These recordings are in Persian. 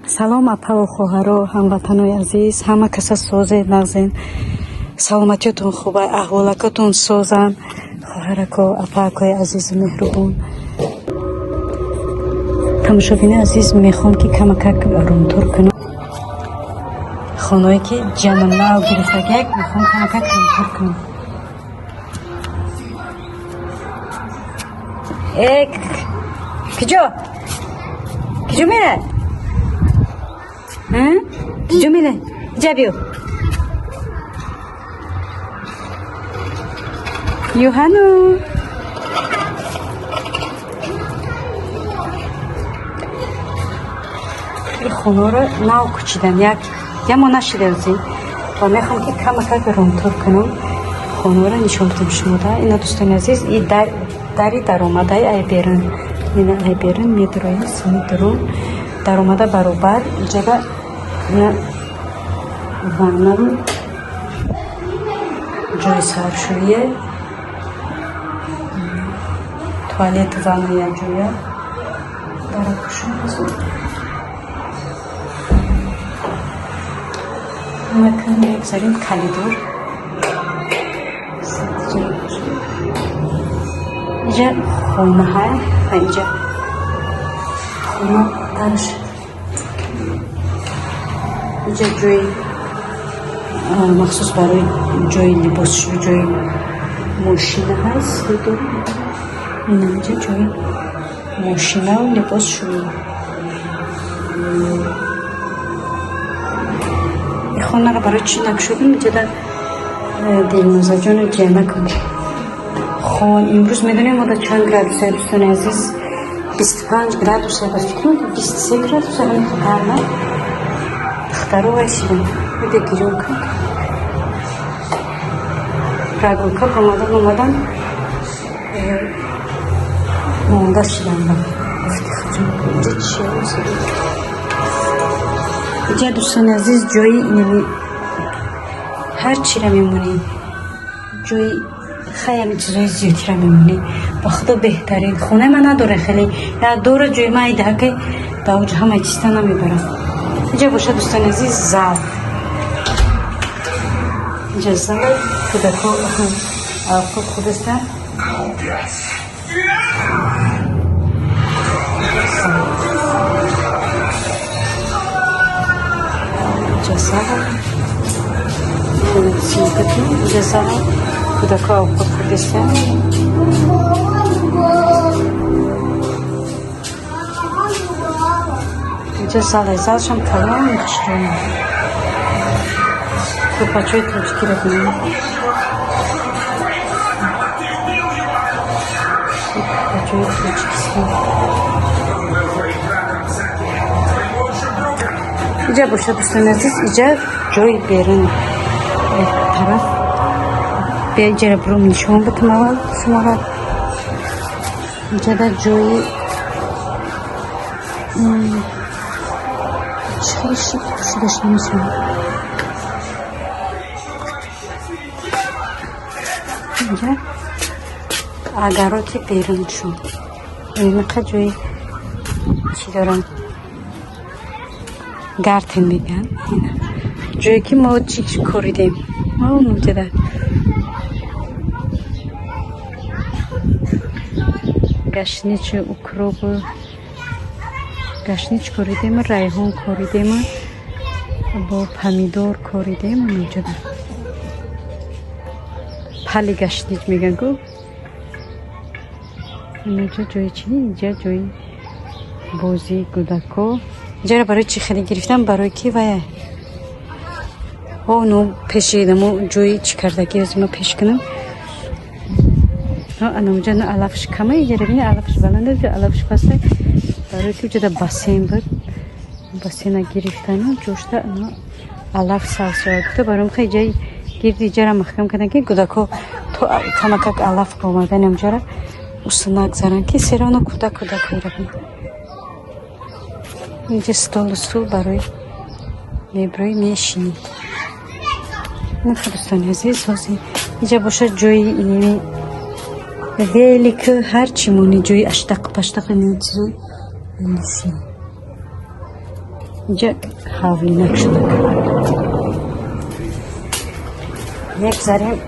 салом апа хоҳаро ҳамватанои азиз, ҳама каса созед нағзен, саломатиятон хуба, аҳволакатон созан. хоҳарако апаакои азизу меҳрубон, тамошобини азиз, мехоҳам ки камакак румтур кунам хонаое ки ҷана нав гирифтагак, мехоҳам камакак румтур кунам. киҷо мерад? киҷо мерад? иҷа биё. юҳану хонаро нав кучидан, ямо нашидази ва мехоҳам ки камакак румтур кунам. хонаро нишон бидам шумода. Ина дӯстони азиз, и дари даромадаи айберин, ина айберин медурои симидурун даромада баробар иҷада ина ваннам ҷои саршӯие, туалет ванна як ҷоя даракушон азу макан мегзарим калидор иҷа хонаҳа иҷа хона дарш иҷа ҷои махсус барои ҷои либосшӯ, ҷои мошина ҳаст. инҷа ҷои мошинаву либосшӯӣ. хонаро барои чӣ накушодем? иҷада дилнозаҷону ҷамакам имрӯз медонем ода чанд градус дӯстони азиз? 25 градус аст, 23 градус ҳама духтаро вайсидам иде гирёнка прогулка омадан монда шидам ба гуфти хаҷон иҷа чиаст. иҷа дӯстони азиз ҷои инами ҳар чира мемонӣ, ҷои хаями чизои зиёдтира мемонӣ. ба худо беҳтарин хонаи ман надоре, хеле як дора ҷои ман идаҳаке ба уҷ ҳамаи чиста намебарам. иҷа боша дӯстони азиз зал, иҷа зал кӯдако авқоб худаста. иҷа зал иҷа зал кӯдако авқоб худаста. иҷа залшам калони хушрӯй кӯпачои тоҷикиро бинем. кӯпачои тоҷикистон. иҷа боша дӯстони азиз, иҷа ҷои берун тараф. бия иҷара бурум нишон битам аввал шуморо. иҷада ҷои чӣ шикл пӯшидаш намешавад. иҷа агароти беруншон. инақа ҷои чӣ дорам? гартен меган. ҷое ки мо чӣ коридем. муҷада гашничу укропу гашнич коридем, райҳон коридем, бо помидор коридем. муҷада пали гашнич меган гу. инаҷа ҷои чӣ? иҷа ҷои бозии кӯдако. иҷара барои чӣ харида гирифтам? барои ки вая ну пешидамо ҷои чӣ кардаги азима пеш кунам. анамуҷа на алафш кама, иҷара бини алафш баланда, алафш паста. барои ки уҷада бассейн буд, бассейна гирифтану ҷошта алаф савз шавад. гуфта барои миха иҷаи гирди иҷара маҳкам кардан ки кӯдако то камакак алаф омадан амҷара усу нагзаран ки серано кӯдак ирабин. иҷа столу стул барои меброи мешини. дӯстони азиз, ҳозир иҷа бошад ҷои иними велик ҳарчи мони ҷои аштақ паштақ чизо нишин. اینجا حولی شده میگذاریم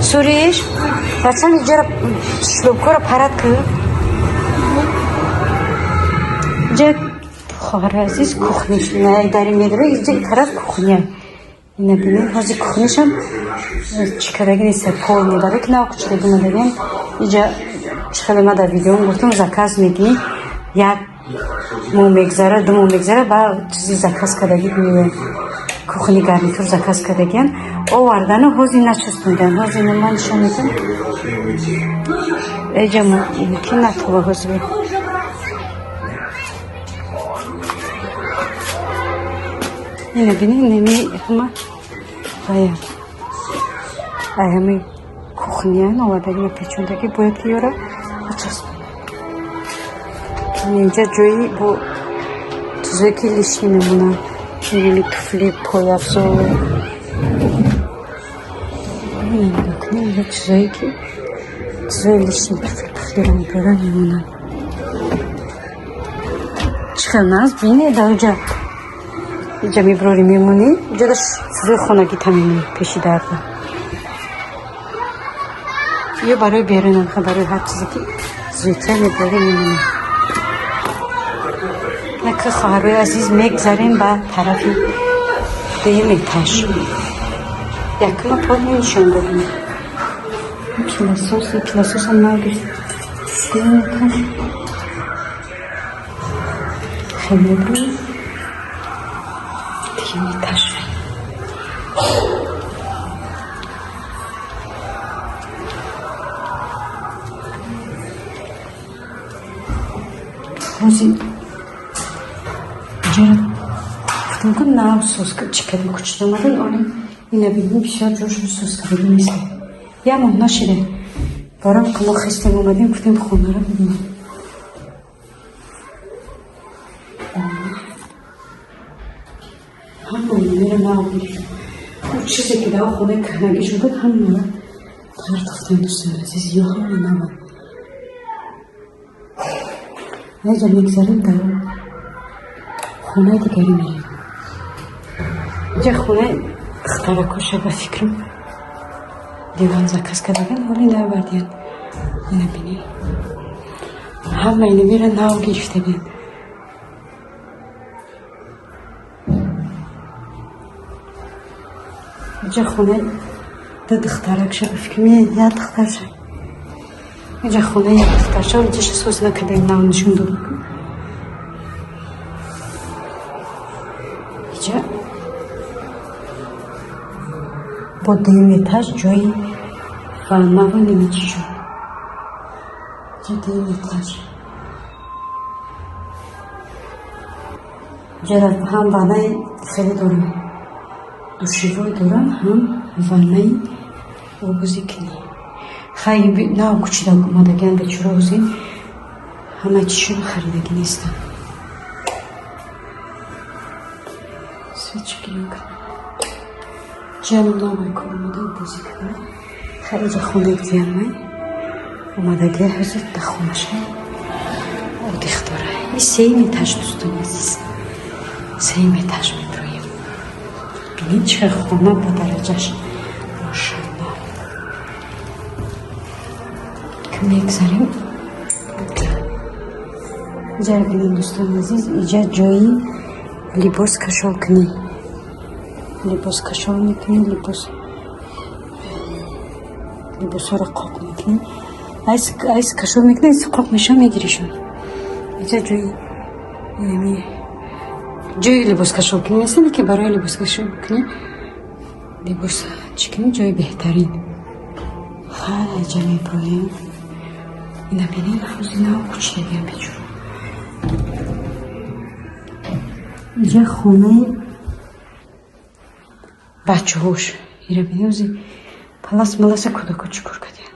سوریش بچه اینجا را شلوبکو را پرد که اینجا خواهر عزیز کخنیش داری میداره اینجا این طرف کخنیه اینه بینیم حاضی کخنیش هم چکرگی نیسته پول میداره که نه کچه دیگه مداریم اینجا چخیلی ما در ویدیو گفتم زکاز میگی یک مو میگذاره دو مو میگذاره با چیزی زکاز کردگی میوه کخنی گرمیتور زکاز کردگیان او وردن و حوزی نچستوندن حوزی نمان نشان میدن ایجا مو که نتوبه حوزی بید اینه بینی نمی همه باید همه کخنیان آوردگی پیچوندگی باید که یارا بچسبونه اینجا جایی با چیزایی که لیشی میمونن میگونی توفلی پای افزار اینجا چیزایی که چیزایی لیشی توفلی رنگ برن میمونن چخیل ناز بینی در اونجا اینجا میبروری میمونی اینجا داشت چیزای خونگی تمیمونی پیشی درده یا برای بیرونم برای هر چیزی که زودتر میبروری میمونی نکه خواهروی عزیز میگذاریم به طرفی دیم ایتاژ یکم پای نشان دادیم کلاسوس هم نگرد دیم ایتاژ خیلی بروی دیم ایتاژ روزی گفتم که نه سوز چکردی کچید آمدن آنیم اینه بیدیم بسیار جوش رو سوز کردی نیست یه مون نشده بارم که ما خستیم اومدیم گفتیم خونه رو ببینیم همون میره ناویش اون چیزی که در خونه کنگیش بود همون رو پرداختم دوستان عزیز یا همون نمون اینجا میگذاریم در خونه دیگری میریم اینجا خونه اختراکوشه به فکرم دیوان زکاز کردگن ولی نبردین اینه بینی همه اینه میره ناو گرفته بین اینجا خونه دو دخترکشه به فکرم یه دخترشه اینجا خونه یه دخترشه اینجا سوز نکرده ناو نشون دو بکن اینجا با دیم ایتاژ جایی فهمه و نمیچی شد اینجا دیم ایتاژ اینجا هم وانه خیلی دارم دوشیوی دارم هم وانه آبوزی کنی خیلی نه کچیده اومدگن به چرا حوزی همه چیشون خریدگی نیستن سویچ گیرم کنم جانم نامای کن اومده آبوزی کنم خیلی جا خونه گذیرمه اومدگی حوزی دخونشه او دیختاره این سیم ایتاژ دوستان عزیز سیم ایتاژ میبرویم بینید چه خونه با درجهش ماشالله که میگذاریم اینجا بینید دوستان عزیز اینجا جایی لباس کشال کنی لباس کشال میکنی لباس ها را قاق میکنی ایس کشال میکنی ایس قاق میشه میگیریشون اینجا جایی لباس کشال کنی مثلا که برای لباس کشال کنی لباس چکنی جای بهترین خیلی جمعی برایم اینه بینید حوزی نام کچه بیم بجور اینجا خونه بچه هوش ایره بینید حوزی پلاس ملاس کودکو چکور کدین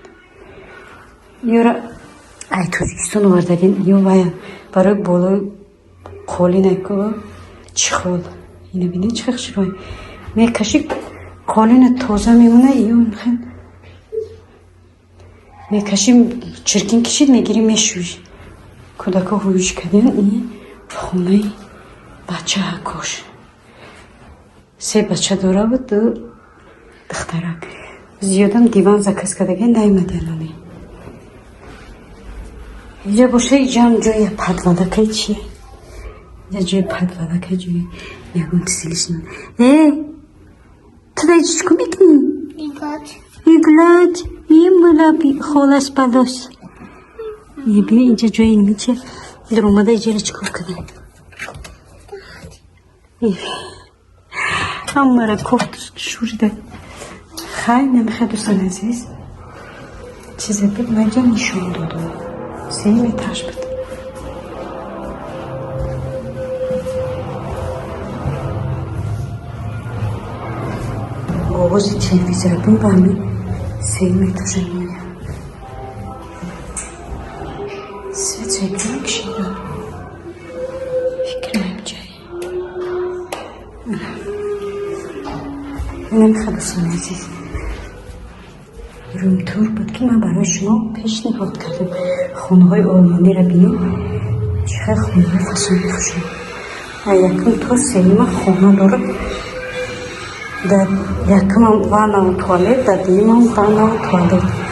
یورا ای توزیکستان وردگین یو باید برای بالای قولی نکو چی خود اینه بینید چه خشبایی میکشی قالین تازه میمونه یا میخواد میکشیم چرکین کشید میگیریم میشوش کودکا هویش کردن این خونه بچه هکوش 3 بچه داره بود 2 دخترک زیادم دیوان زکس کدگه نیمده نانی اینجا باشه اینجا هم جای پدولکه چیه اینجا جای پدولکه جای یکون تسیلیش نان تو da چیکو میکنی؟ ایگلاد این بالا خالص بلاس ببین اینجا جای میچه در اومده اینجا چیکار کنه اما را کفت شوریده خیلی نمیخواد دوستان عزیز چیزی بود منجا نشون دادم سیمی تاش بود آواز تلویزیون بود برمی سیمی تاش نمیم سویت چه کشیدم فکر نمیجایی نمیخواد دوستان عزیز روم تور بود که من برای شما پیشنهاد کردم خونه های آلمانی را بینیم چه خونه های فسونی خوشم یکم تو سینما خونه داره در یکم هم وان و توالت در دیم هم وان و توالت